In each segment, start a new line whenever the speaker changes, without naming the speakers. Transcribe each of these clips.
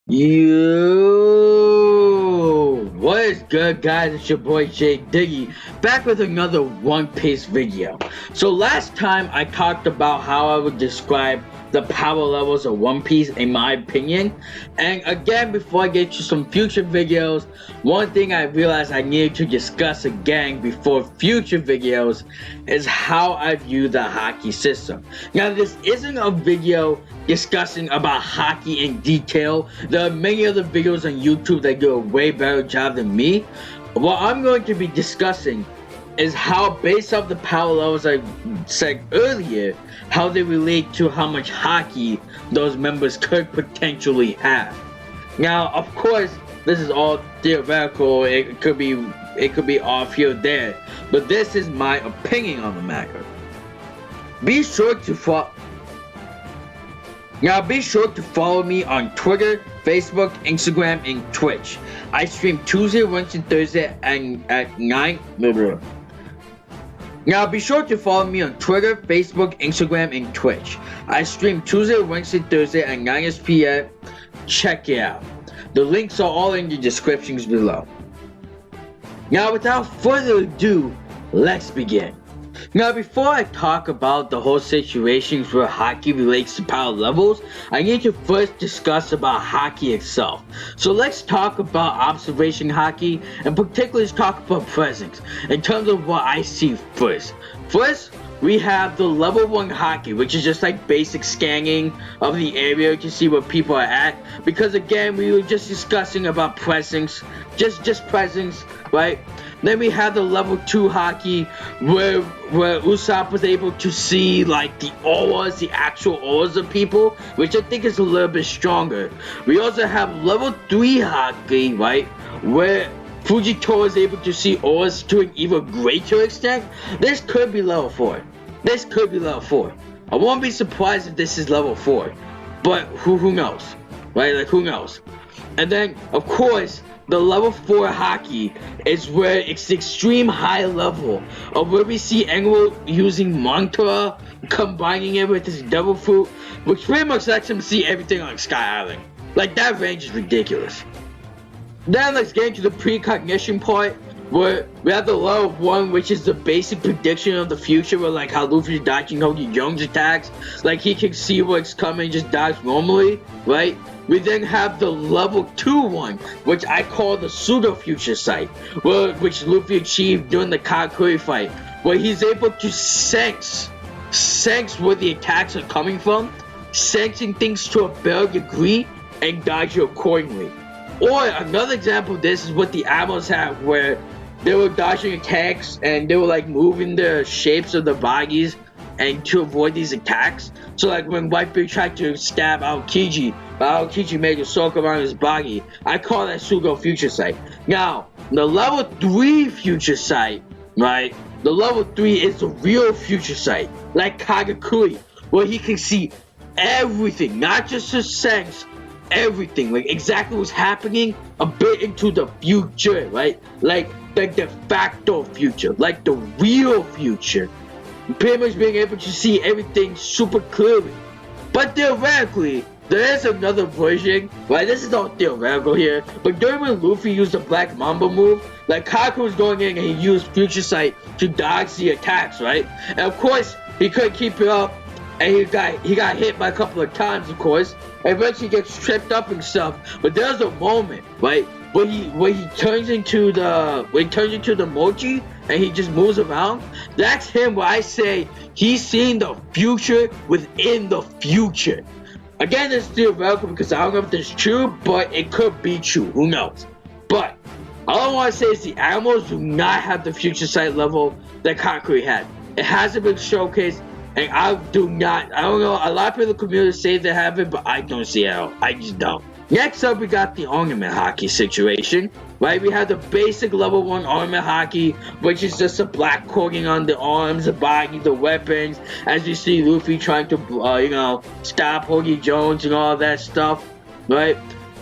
Yo, what is good, guys? It's your boy Jay Diggy, back with another One Piece video. So last time I talked about how I would describe the power levels of One Piece in my opinion. And again, before I get to some future videos, one thing I realized I needed to discuss again before future videos is how I view the Haki system. Now, this isn't a video discussing about Haki in detail. There are many other videos on YouTube that do a way better job than me. What I'm going to be discussing is how, based off the power levels I said earlier, how they relate to how much Haki those members could potentially have. Now, of course, this is all theoretical. It could be off here or there, but this is my opinion on the matter. Be sure to follow me on Twitter, Facebook, Instagram, and Twitch. I stream Tuesday, Wednesday, Thursday, and at 9. Now be sure to follow me on Twitter, Facebook, Instagram, and Twitch. I stream Tuesday, Wednesday, Thursday at 9 p.m. Check it out. The links are all in the descriptions below. Now without further ado, let's begin. Now before I talk about the whole situations where Haki relates to power levels, I need to first discuss about Haki itself. So let's talk about observation Haki, and particularly talk about presence, in terms of what I see first. First, we have the level 1 Haki, which is just like basic scanning of the area to see where people are at, because again, we were just discussing about presence, just presence, right? Then we have the level 2 Haki, where Usopp was able to see like the auras, the actual auras of people, which I think is a little bit stronger. We also have level 3 Haki, right, where Fujitora is able to see auras to an even greater extent. This could be level 4. This could be level 4. I won't be surprised if this is level 4, but who knows, right? Like, who knows? And then, of course, the level 4 Haki is where it's the extreme high level of where we see Enel using mantra, combining it with his devil fruit, which pretty much lets him see everything on Sky Island. Like, that range is ridiculous. Then let's get into the precognition part, where we have the level 1, which is the basic prediction of the future, where like how Luffy's dodging Hoagie Jones attacks, like he can see what's coming, just dodge normally, right? We then have the level 2 one, which I call the pseudo future sight, which Luffy achieved during the Katakuri fight, where he's able to sense where the attacks are coming from, sensing things to a better degree, and dodge accordingly. Or another example of this is what the Admirals have, where they were dodging attacks and they were like moving the shapes of the bodies and to avoid these attacks. So like when Whitebeard tried to stab Aokiji, but Aokiji made a circle around his body, I call that pseudo future sight. Now, the level 3 future sight, right? The level 3 is the real future sight, like Katakuri, where he can see everything, not just his sense, everything, like exactly what's happening a bit into the future, right? Like the de facto future, like the real future. Pretty much being able to see everything super clearly. But theoretically, there is another version, right? This is all theoretical here, but during when Luffy used the Black Mamba move, like Kaku was going in and he used Future Sight to dodge the attacks, right? And of course, he couldn't keep it up, and he got hit by a couple of times, of course, and eventually gets tripped up and stuff. But there's a moment, right, when he turns into the mochi and he just moves around. That's him, where I say he's seeing the future within the future. Again, it's theoretical because I don't know if this is true, but it could be true. Who knows? But all I want to say is the animals do not have the future sight level that Katakuri had. It hasn't been showcased, and I don't know, a lot of people in the community say they have it, but I don't see it at all. I just don't. Next up, we got the ornament Haki situation, right? We have the basic level 1 ornament Haki, which is just a black coating on the arms, the body, the weapons, as you see Luffy trying to, stop Hoagie Jones and all that stuff, right?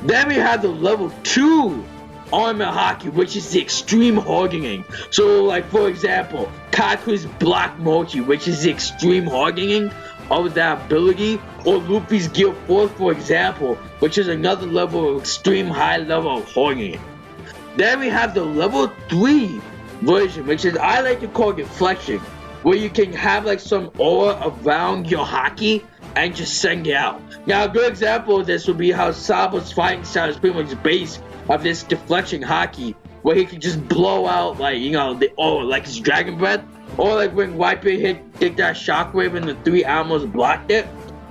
Then we have the level 2 ornament Haki, which is the extreme hardening. So, like, for example, Kaku's Black Mochi, which is the extreme hardening of that ability, or Luffy's Gear 4, for example, which is another level of extreme high level of holding it. Then we have the level 3 version, which is I like to call Deflection, where you can have like some aura around your Haki and just send it out. Now a good example of this would be how Sabo's fighting style is pretty much based of this Deflection Haki, where he can just blow out like, you know, the aura like his Dragon Breath, or like when Whitebeard did that shockwave and the 3 animals blocked it.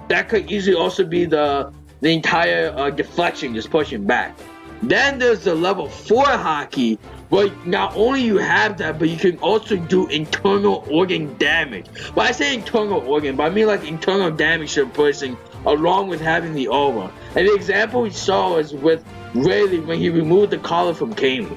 That could easily also be the entire Deflection just pushing back. Then there's the level 4 Haki, where not only you have that, but you can also do internal organ damage. When I say internal organ, but I mean like internal damage to a person along with having the aura. And the example we saw was with Rayleigh when he removed the collar from Kami.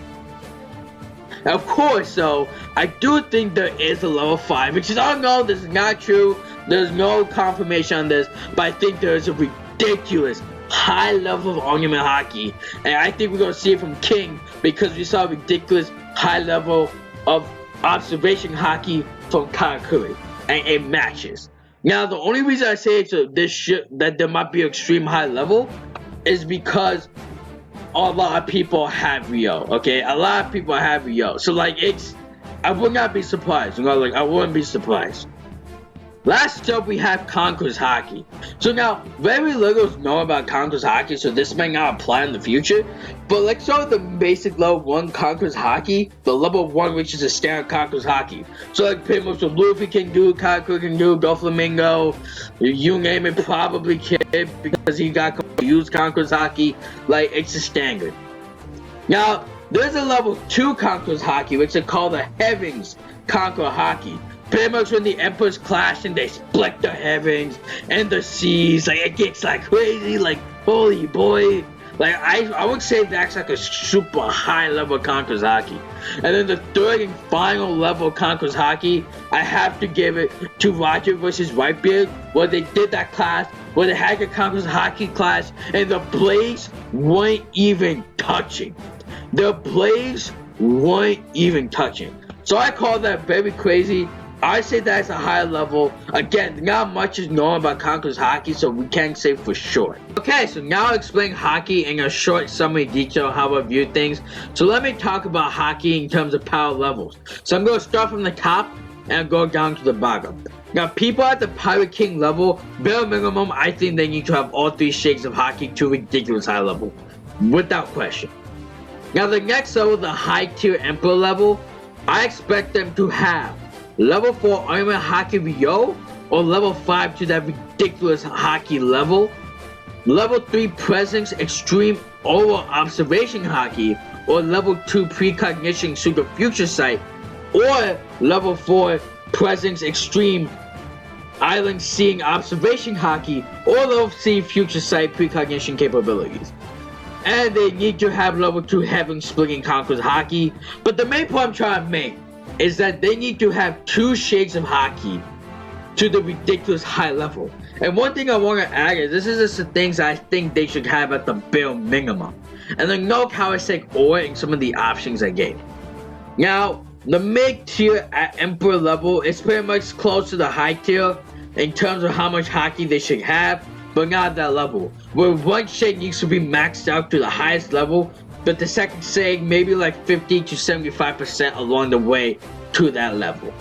Of course, though, I do think there is a level 5, which is, oh no, this is not true. There's no confirmation on this, but I think there is a ridiculous high level of argument Haki, and I think we're gonna see it from King because we saw a ridiculous high level of observation Haki from Karakuri, and it matches. Now, the only reason I say that there might be an extreme high level is because a lot of people have Ryo, okay? A lot of people have Ryo. So, like, I would not be surprised, you know? Like, I wouldn't be surprised. Last up, we have Conqueror's Haki. So now, very little is known about Conqueror's Haki, so this may not apply in the future. But let's start with the basic level 1 Conqueror's Haki, the level 1 which is a standard Conqueror's Haki. So like pretty much what Luffy can do, Karakuri can do, Doflamingo, you name it, probably Kid, because he got to use Conqueror's Haki. Like, it's a standard. Now, there's a level 2 Conqueror's Haki, which is called the Heavens Conqueror Haki. Pretty much when the Emperors clash and they split the heavens and the seas, like it gets like crazy, like holy boy. Like I would say that's like a super high level Conqueror's Haki. And then the third and final level Conqueror's Haki, I have to give it to Roger versus Whitebeard, where they did that clash, where they had the Conqueror's Haki clash, and the blades weren't even touching. The blades weren't even touching. So I call that very crazy. I say that's a high level. Again, not much is known about Conqueror's Haki, so we can't say for sure. Okay, so now I'll explain Haki in a short summary detail how I view things. So let me talk about Haki in terms of power levels. So I'm going to start from the top and go down to the bottom. Now, people at the Pirate King level, bare minimum, I think they need to have all 3 shades of Haki to a ridiculous high level. Without question. Now, the next level, the high tier Emperor level, I expect them to have level 4 Armament Haki Ryo, or level 5 to that ridiculous Haki level, level 3 Presence Extreme Aura Observation Haki, or level 2 Precognition through the Future Sight, or level 4 Presence Extreme Island Seeing Observation Haki, or level 3 Future Sight Precognition capabilities. And they need to have level 2 Heaven Splitting Conqueror's Haki, but the main point I'm trying to make is that they need to have 2 shades of Haki to the ridiculous high level. And one thing I want to add is this is just the things I think they should have at the bare minimum. And then note how I say aura in some of the options I gave. Now, the mid tier at Emperor level is pretty much close to the high tier in terms of how much Haki they should have, but not at that level. Where one shade needs to be maxed out to the highest level, but the second shade maybe like 50 to 75% along the way to that level.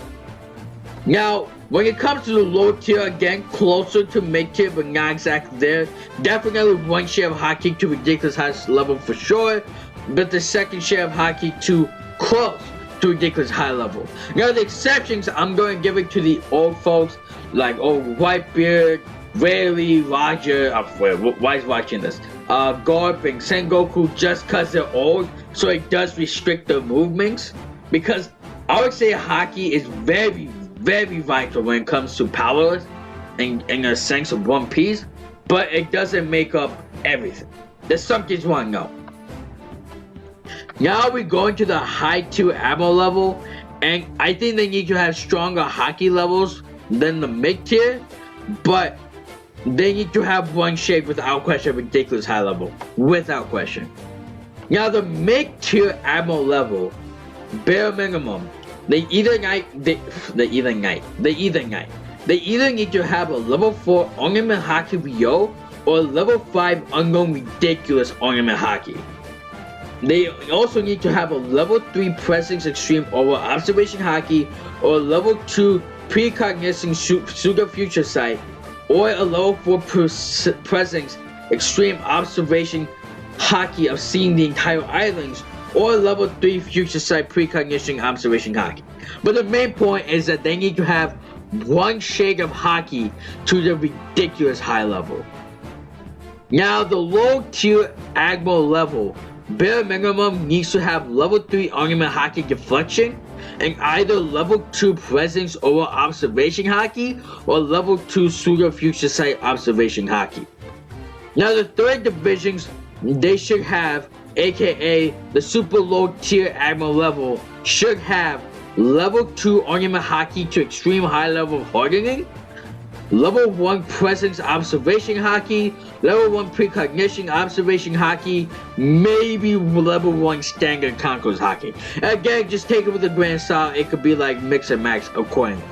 Now, when it comes to the low tier, again, closer to mid tier, but not exactly there. Definitely one share of Haki to ridiculous high level for sure, but the second share of Haki to close to ridiculous high level. Now, the exceptions, I'm going to give it to the old folks, like old Whitebeard, Rayleigh, Roger, why is watching this? Garp and Sengoku, just cause they're old, so it does restrict their movements. Because I would say Haki is very, very vital when it comes to powers in a sense of One Piece, but it doesn't make up everything. There's some things you want to know. Now we're going to the high tier ammo level, and I think they need to have stronger Haki levels than the mid tier, but they need to have one shade without question, ridiculous high level, without question. Now the mid tier ammo level, bare minimum, the Ether Knight, they either need to have a level 4 Ornament Haki VO or a level 5 Unknown Ridiculous Ornament Haki. They also need to have a level 3 Presence Extreme Oral Observation Haki or a level 2 Precognition Pseudo Future Sight or a level 4 Presence Extreme Observation Haki of seeing the entire islands or a level 3 Future Sight Precognition Observation Haki. But the main point is that they need to have one shade of Haki to the ridiculous high level. Now the low tier Admiral level, bare minimum needs to have level 3 Ornament Haki Deflection and either level 2 Presence or Observation Haki or level 2 Pseudo Future Sight Observation Haki. Now the third divisions they should have, aka the super low tier Admiral level, should have level 2 Ornament Haki to extreme high level hardening, level 1 Presence Observation Haki, level 1 Precognition Observation Haki, maybe level 1 Standard Conquerors Haki. Again, just take it with a grain of salt, it could be like mix and match accordingly.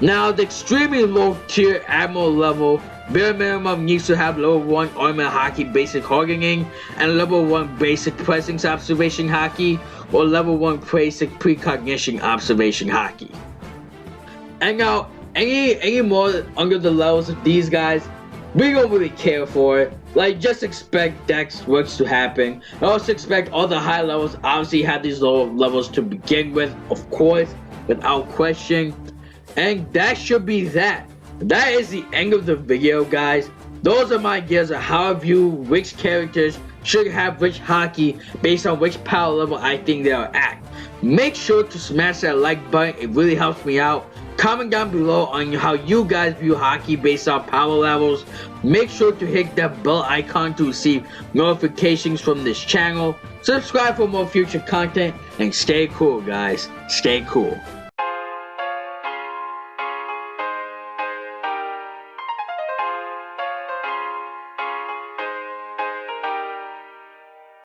Now the extremely low tier Admiral level, bare minimum needs to have level 1 Ornament Haki Basic Hardening and level 1 Basic Presence Observation Haki or level 1 Basic Precognition Observation Haki. And now any more under the levels of these guys, we don't really care for it. Like, just expect Dex works to happen. I also expect all the high levels obviously have these lower levels to begin with, of course, without question. And that should be that. That is the end of the video, guys. Those are my ideas of how I view which characters should have which Haki based on which power level I think they are at. Make sure to smash that like button, it really helps me out. Comment down below on how you guys view Haki based on power levels. Make sure to hit that bell icon to receive notifications from this channel. Subscribe for more future content and stay cool, guys. Stay cool.